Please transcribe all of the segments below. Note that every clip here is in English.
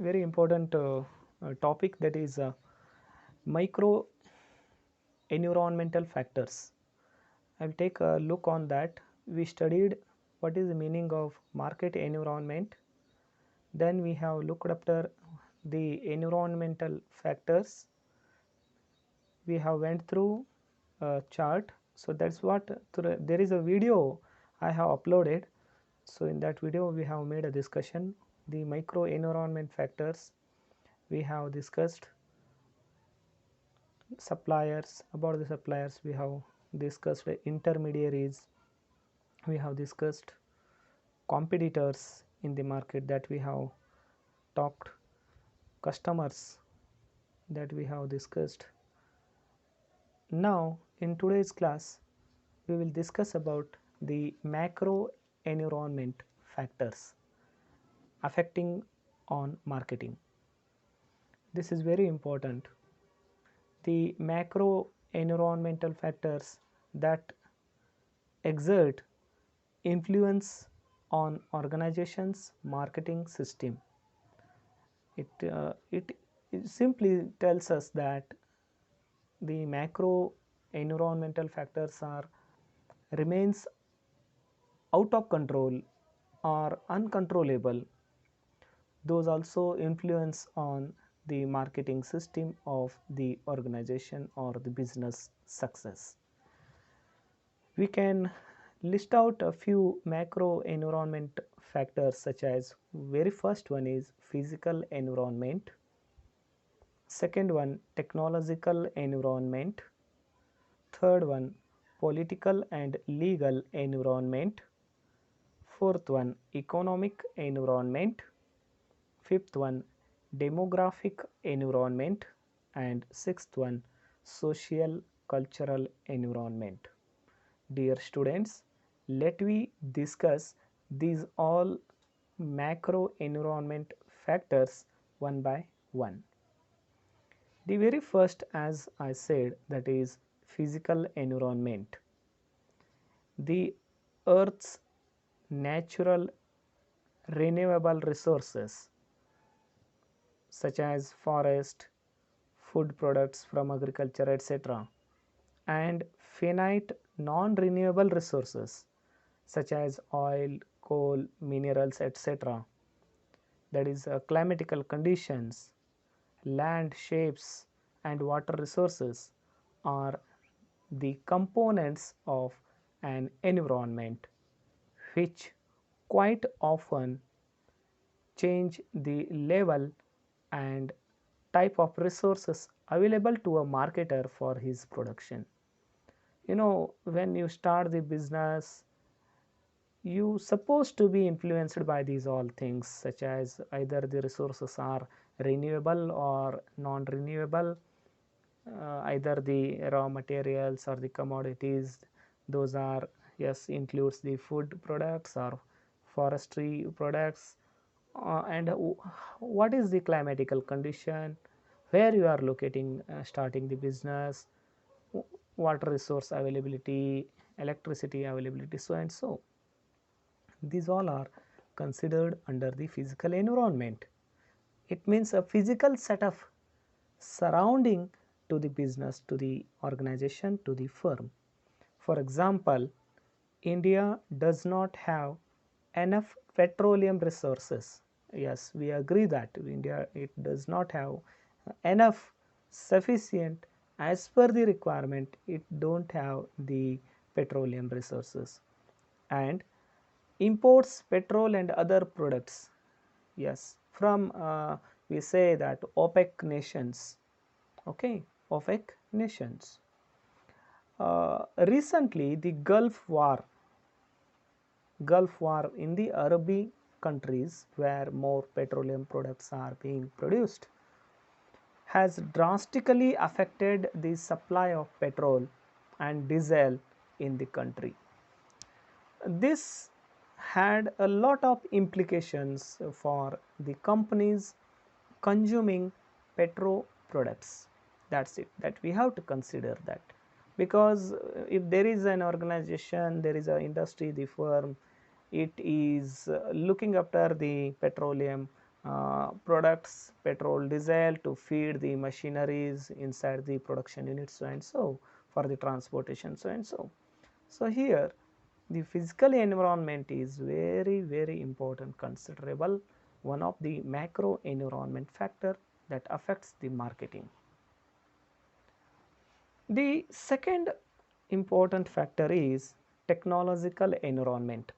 very important topic, that is micro environmental factors. I will take a look on that. We studied what is the meaning of market environment. Then we have looked after the environmental factors. We have went through a chart. So that's what there is a video I have uploaded. So in that video we have made a discussion the micro environment factors. We have discussed suppliers. About the suppliers we have discussed intermediaries, we have discussed competitors in the market, that we have talked customers, that we have discussed. Now in today's class we will discuss about the macro environment factors affecting on marketing. This is very important. The macro environmental factors that exert influence on organizations marketing system. It simply tells us that the macro environmental factors are remains out of control or uncontrollable, those also influence on the marketing system of the organization or the business success. We can list out a few macro environment factors, such as very first one is physical environment, second one technological environment, third one political and legal environment, fourth one economic environment, fifth one demographic environment, and sixth one social cultural environment. Dear students, let we discuss these all macro environment factors one by one. The very first, as I said, that is physical environment. The earth's natural renewable resources such as forest, food products from agriculture, etc., and finite non-renewable resources such as oil, coal, minerals, etc., that is climatical conditions, land shapes, and water resources are the components of an environment which quite often change the level and type of resources available to a marketer for his production. When you start the business, you supposed to be influenced by these all things, such as either the resources are renewable or non-renewable, either the raw materials or the commodities, those are, yes, includes the food products or forestry products, and what is the climatical condition, where you are locating, starting the business, water resource availability, electricity availability, so and so. These all are considered under the physical environment. It means a physical set of surrounding to the business, to the organization, to the firm. For example, India does not have enough petroleum resources. Yes, we agree that India, it does not have enough sufficient as per the requirement. It don't have the petroleum resources and imports petrol and other products, yes, from we say that OPEC nations. Okay, OPEC nations. Recently the Gulf War in the Arabic countries, where more petroleum products are being produced, has drastically affected the supply of petrol and diesel in the country. This had a lot of implications for the companies consuming petro products. That's it, that we have to consider that, because if there is an organization, there is an industry, the firm, it is looking after the petroleum products, petrol, diesel to feed the machineries inside the production units, so and so, for the transportation, so and so. So here the physical environment is very very important, considerable, one of the macro environment factor that affects the marketing. The second important factor is technological environment.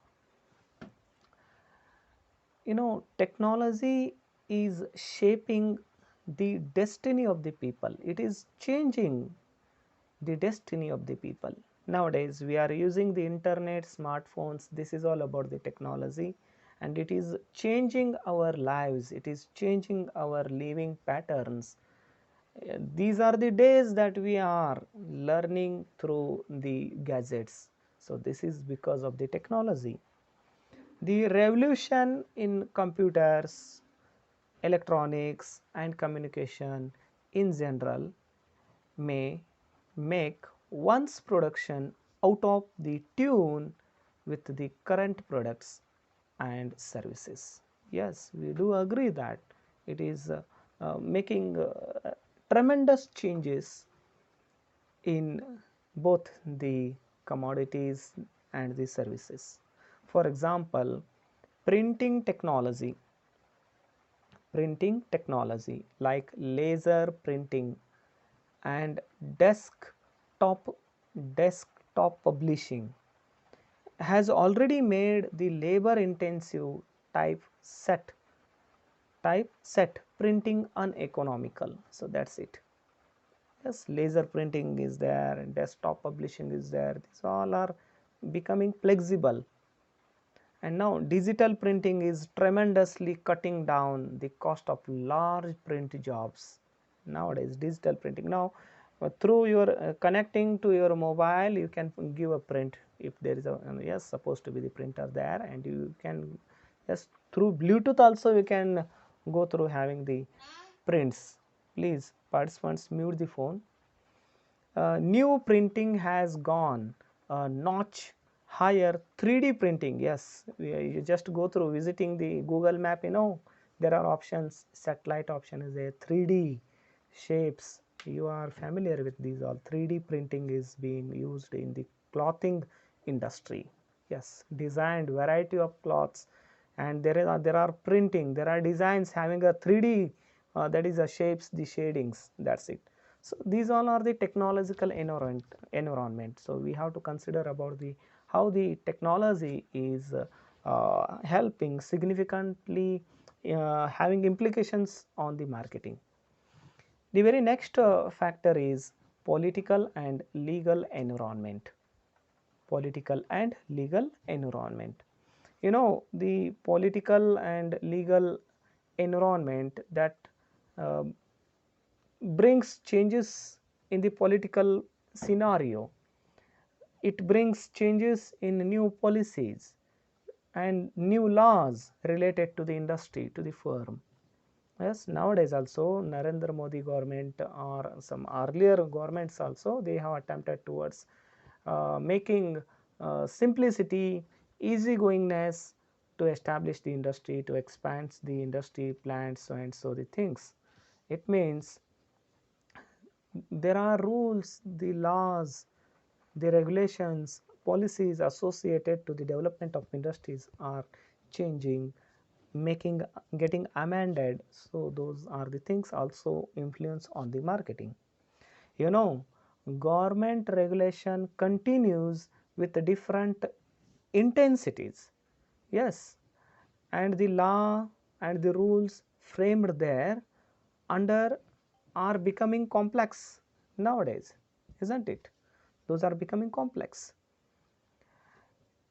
Technology is shaping the destiny of the people. It is changing the destiny of the people. Nowadays we are using the internet, smartphones, this is all about the technology, and it is changing our lives, it is changing our living patterns. These are the days that we are learning through the gadgets, so this is because of the technology. The revolution in computers, electronics and communication in general may make one's production out of the tune with the current products and services. Yes, we do agree that it is making tremendous changes in both the commodities and the services. For example, printing technology, like laser printing and desktop desktop publishing has already made the labor intensive typeset printing uneconomical. So that's it. Yes, laser printing is there and desktop publishing is there, these all are becoming flexible. And now digital printing is tremendously cutting down the cost of large print jobs. Nowadays digital printing, now through your connecting to your mobile, you can give a print if there is a yes, supposed to be the printer there, and you can, yes, through Bluetooth also you can go through having the prints. Please participants mute the phone. New printing has gone a notch higher. 3D printing, yes, you just go through visiting the Google map, there are options, satellite option is there, 3D shapes, you are familiar with these all. 3D printing is being used in the clothing industry. Yes, designed variety of cloths, and there are printing, there are designs having a 3D, that is a shapes, the shadings, that's it. So these all are the technological environment. So we have to consider about the how the technology is helping significantly, having implications on the marketing. The very next factor is political and legal environment. Political and legal environment. The political and legal environment that uh, brings changes in the political scenario. It brings changes in new policies and new laws related to the industry, to the firm. Yes, nowadays also Narendra Modi government or some earlier governments also, they have attempted towards making simplicity, easygoingness to establish the industry, to expand the industry plants, so and so the things. It means there are rules, the laws, the regulations, policies associated to the development of industries are changing, making, getting amended. So those are the things also influence on the marketing. You know, government regulation continues with different intensities. Yes, and the law and the rules framed there under are becoming complex nowadays, isn't it? Those are becoming complex.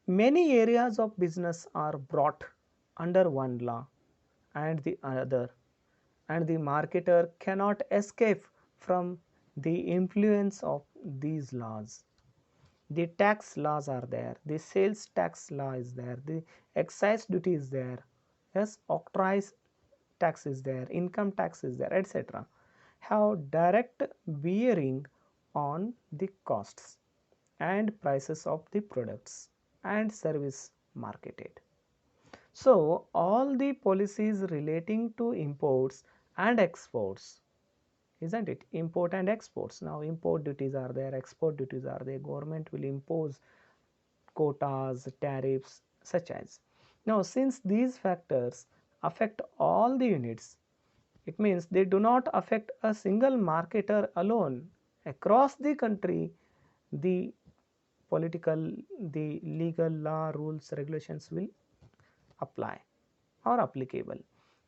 Many areas of business are brought under one law and the other, and the marketer cannot escape from the influence of these laws. The tax laws are there, the sales tax law is there, the excise duty is there, yes, octroi tax is there, income tax is there, etc., have direct bearing on the costs and prices of the products and service marketed. So all the policies relating to imports and exports, isn't it? Import and exports. Now import duties are there, export duties are there. Government will impose quotas, tariffs, such as. Now since these factors affect all the units, it means they do not affect a single marketer alone. Across the country, the political, the legal law, rules, regulations will apply or applicable.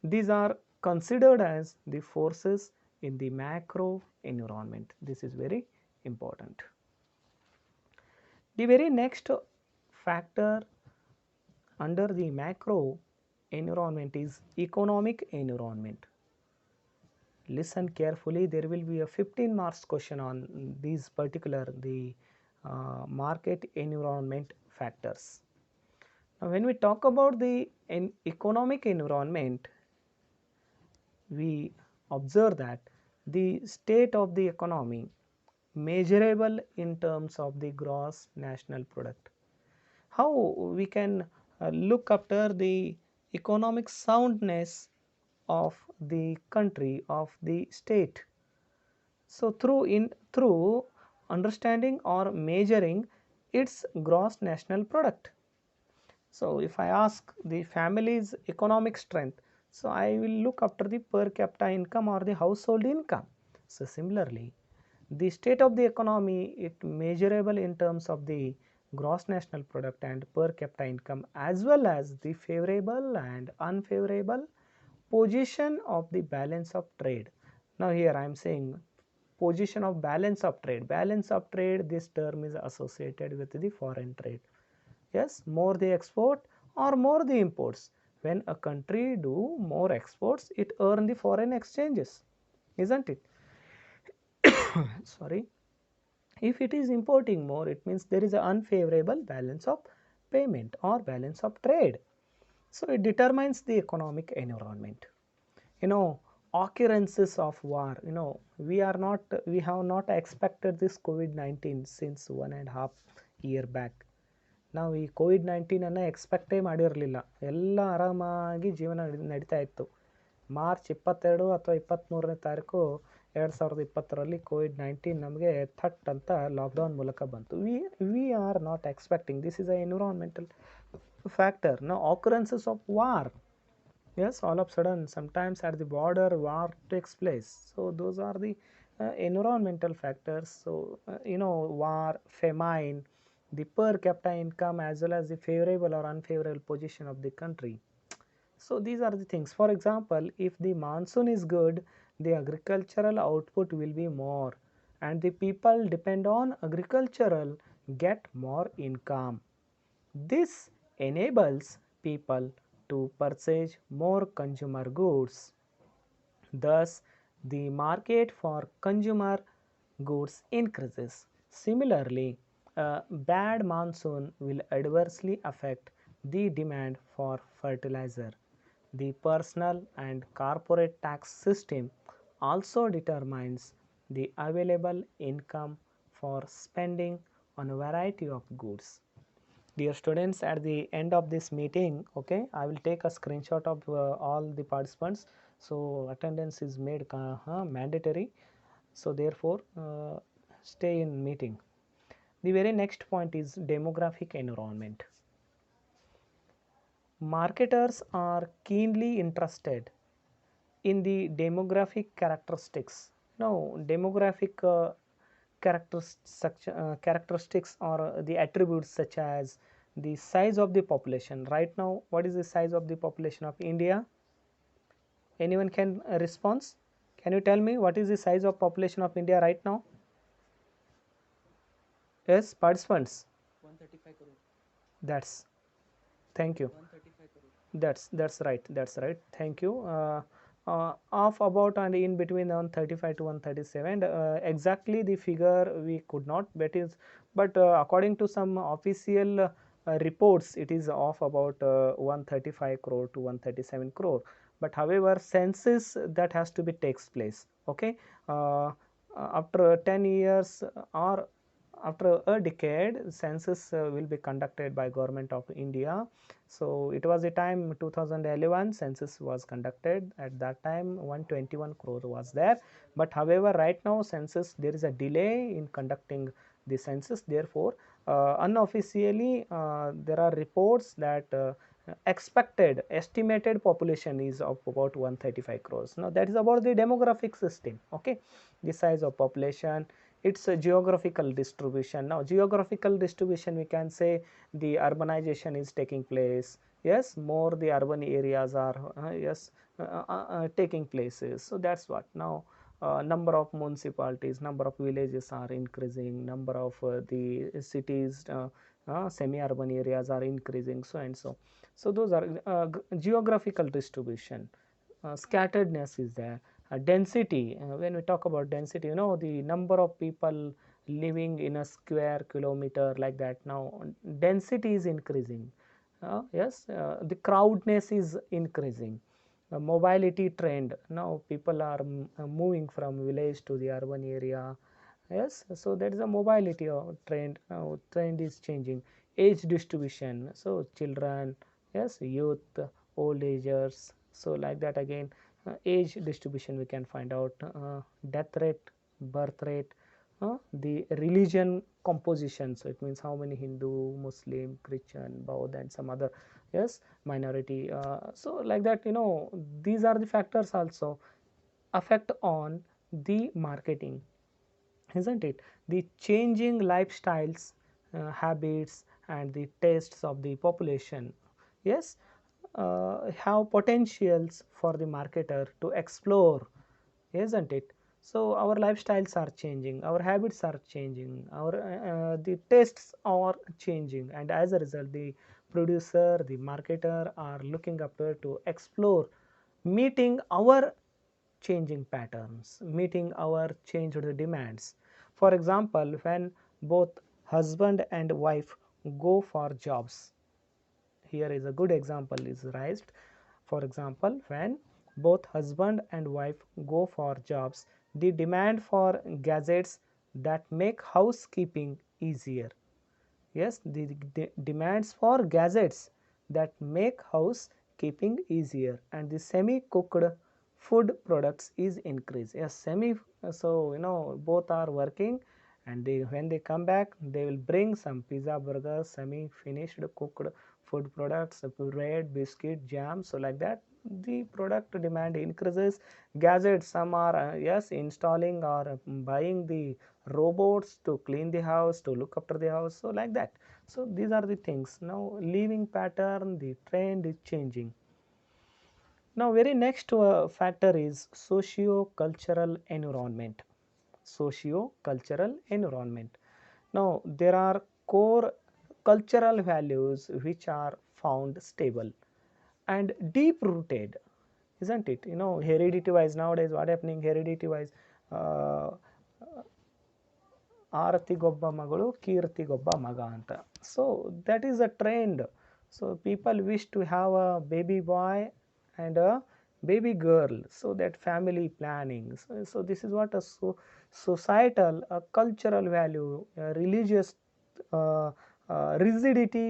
These are considered as the forces in the macro environment. This is very important. The very next factor under the macro environment is economic environment. Listen carefully, there will be a 15 marks question on these particular the market environment factors. Now when we talk about the economic environment, we observe that the state of the economy measurable in terms of the gross national product. How we can look after the economic soundness of the country, of the state? So through understanding or measuring its gross national product. So if I ask the family's economic strength, so I will look after the per capita income or the household income. So similarly, the state of the economy, it measurable in terms of the gross national product and per capita income, as well as the favorable and unfavorable position of the balance of trade. Now here I am saying position of balance of trade. Balance of trade, this term is associated with the foreign trade. Yes, more the export or more the imports. When a country do more exports, it earn the foreign exchanges, isn't it? Sorry. If it is importing more, it means there is an unfavorable balance of payment or balance of trade. So it determines the economic environment. Occurrences of war, we have not expected this COVID-19 since 1.5 year back. ನಾವು ಈ COVID-19 ಎಕ್ಸ್ಪೆಕ್ಟೇ ಮಾಡಿರಲಿಲ್ಲ. ಎಲ್ಲ ಆರಾಮಾಗಿ ಜೀವನ ನಡೀತಾ ಇತ್ತು. March 22 ಅಥವಾ 23ನೇ ತಾರೀಕು 2020ರಲ್ಲಿ ಕೋವಿಡ್-19 ನಮಗೆ ಥಟ್ ಅಂತ ಲಾಕ್ಡೌನ್ ಮೂಲಕ ಬಂತು. We are not expecting. This is a environmental factor. Now occurrences of war. Yes, all of a sudden, sometimes at the border, war takes place. So those are the environmental factors. So war, famine, the per capita income, as well as the favorable or unfavorable position of the country. So these are the things. For example, if the monsoon is good, the agricultural output will be more, and the people depend on agricultural get more income. This enables people to purchase more consumer goods. Thus, the market for consumer goods increases. Similarly, a bad monsoon will adversely affect the demand for fertilizer. The personal and corporate tax system also determines the available income for spending on a variety of goods. Dear students, at the end of this meeting, okay, I will take a screenshot of all the participants. So attendance is made mandatory. So therefore, stay in meeting. The very next point is demographic environment. Marketers are keenly interested in the demographic characteristics. Now demographic characteristics or the attributes such as the size of the population. Right now, what is the size of the population of India? Anyone can respond? Can you tell me what is the size of population of India right now? Yes, participants. 135 crore. That's, thank you. 135 crore. That's right. Thank you. Of about and in between 135 to 137. Exactly the figure we could not, but according to some official reports, it is of about 135 crore to 137 crore. But however, census that has to be takes place. Okay, after 10 years or after a decade, census will be conducted by government of India. So it was a time 2011 census was conducted. At that time 121 crore was there, but however right now census, there is a delay in conducting the census. Therefore unofficially there are reports that expected estimated population is of about 135 crores. Now that is about the demographic system. Okay, the size of population, its a geographical distribution. Now geographical distribution, we can say the urbanization is taking place. Yes, more the urban areas are yes taking places. So that's what. Now number of municipalities, number of villages are increasing, number of the cities semi-urban areas are increasing, so and so. So those are geographical distribution. Scatteredness is there. Density, when we talk about density, you know, the number of people living in a square kilometer, like that. Now density is increasing. Yes, the crowdness is increasing. Mobility trend, now people are moving from village to the urban area. Yes, so that is a mobility trend. Now trend is changing. Age distribution, so children, yes, youth, old agers, so like that again. Age distribution we can find out. Death rate, birth rate, the religion composition, so it means how many Hindu, Muslim, Christian, Buddha and some other, yes, minority. So like that, you know, these are the factors also affect on the marketing, isn't it? The changing lifestyles, habits and the tastes of the population, yes, have potentials for the marketer to explore, isn't it? So our lifestyles are changing, our habits are changing, our the tastes are changing, and as a result the producer, the marketer are looking up to explore meeting our changing patterns, meeting our changed demands. For example, when both husband and wife go for jobs, here is a good example is raised. For example, when both husband and wife go for jobs, the demand for gadgets that make housekeeping easier. Yes, the demands for gadgets that make housekeeping easier, and the semi-cooked food products is increased. Yes, so you know both are working, and they, when they come back, they will bring some pizza, burger, semi-finished cooked food products, bread, biscuit, jam. So like that, the product demand increases. Gadgets, some are yes installing or buying the robots to clean the house, to look after the house, so like that. So these are the things. Now living pattern, the trend is changing. Now very next factor is socio-cultural environment. Socio-cultural environment. Now there are core cultural values which are found stable and deep rooted, isn't it? You know, heredity wise, nowadays what happening, heredity wise, uh, ಆರತಿಗೊಬ್ಬ ಮಗಳು ಕೀರ್ತಿಗೊಬ್ಬ ಮಗ ಅಂತ. So that is a trend. So people wish to have a baby boy and a baby girl, so that family planning. So this is what a societal, a cultural value, a religious uh, rigidity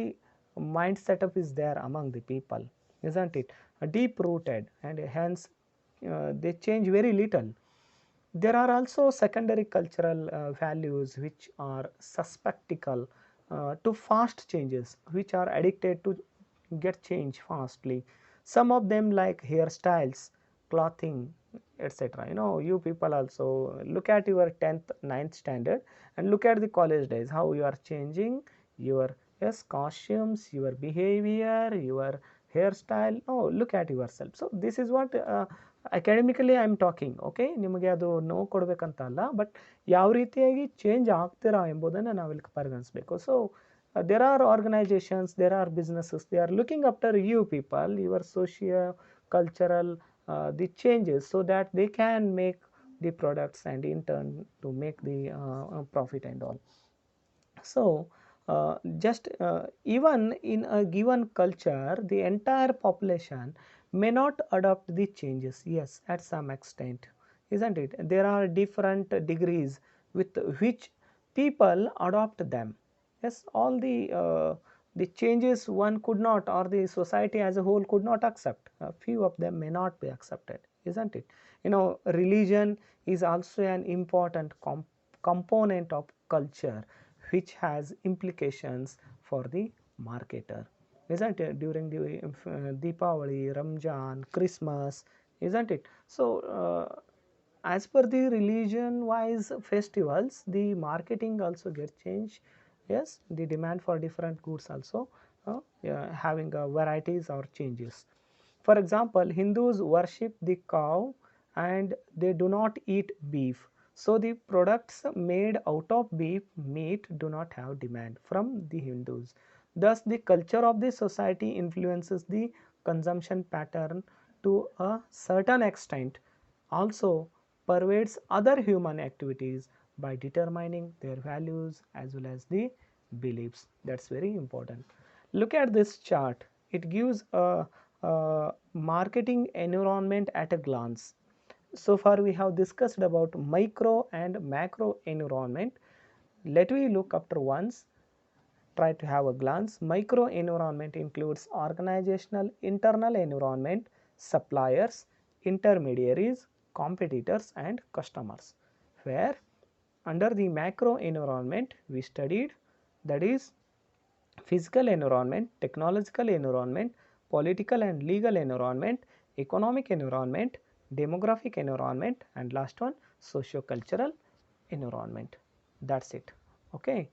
mind setup is there among the people, isn't it? Deep rooted, and hence they change very little. There are also secondary cultural values which are susceptible to fast changes, which are addicted to get change fastly. Some of them like hairstyles, clothing, etc. You know, you people also look at your 10th, 9th standard and look at the college days, how you are changing your, yes, costumes, your behavior, your hairstyle. Oh, look at yourself. So this is what academically I am talking. Okay, ನಿಮಗೆ ಅದು ನೋವು ಕೊಡಬೇಕಂತ ಅಲ್ಲ, but ಯಾವ ರೀತಿಯಾಗಿ change ಆಗ್ತೀರಾ ಎಂಬುದನ್ನು ನಾವಿಲ್ಲಿ ಪರಿಗಣಿಸಬೇಕು. So there are organizations, there are businesses, they are looking after you people, your socio cultural the changes, so that they can make the products and in turn to make the profit and all. So just even in a given culture, the entire population may not adopt the changes, yes, at some extent, isn't it? There are different degrees with which people adopt them. Yes, all the changes one could not, or the society as a whole could not accept. A few of them may not be accepted, isn't it? Religion is also an important component of culture, which has implications for the marketer, isn't it? During the Deepavali, Ramjan, Christmas, isn't it? So as per the religion wise festivals, the marketing also get changed. Yes, the demand for different goods also yeah, having varieties or changes. For example, Hindus worship the cow and they do not eat beef, so the products made out of beef meat do not have demand from the Hindus. Thus the culture of the society influences the consumption pattern to a certain extent, also pervades other human activities by determining their values as well as the beliefs. That's very important. Look at this chart. It gives a marketing environment at a glance. So far we have discussed about micro and macro environment. Let me look after once, try to have a glance. Micro environment includes organizational internal environment, suppliers, intermediaries, competitors and customers. Where under the macro environment we studied, that is physical environment, technological environment, political and legal environment, economic environment, demographic environment, and last one socio-cultural environment. That's it. Okay.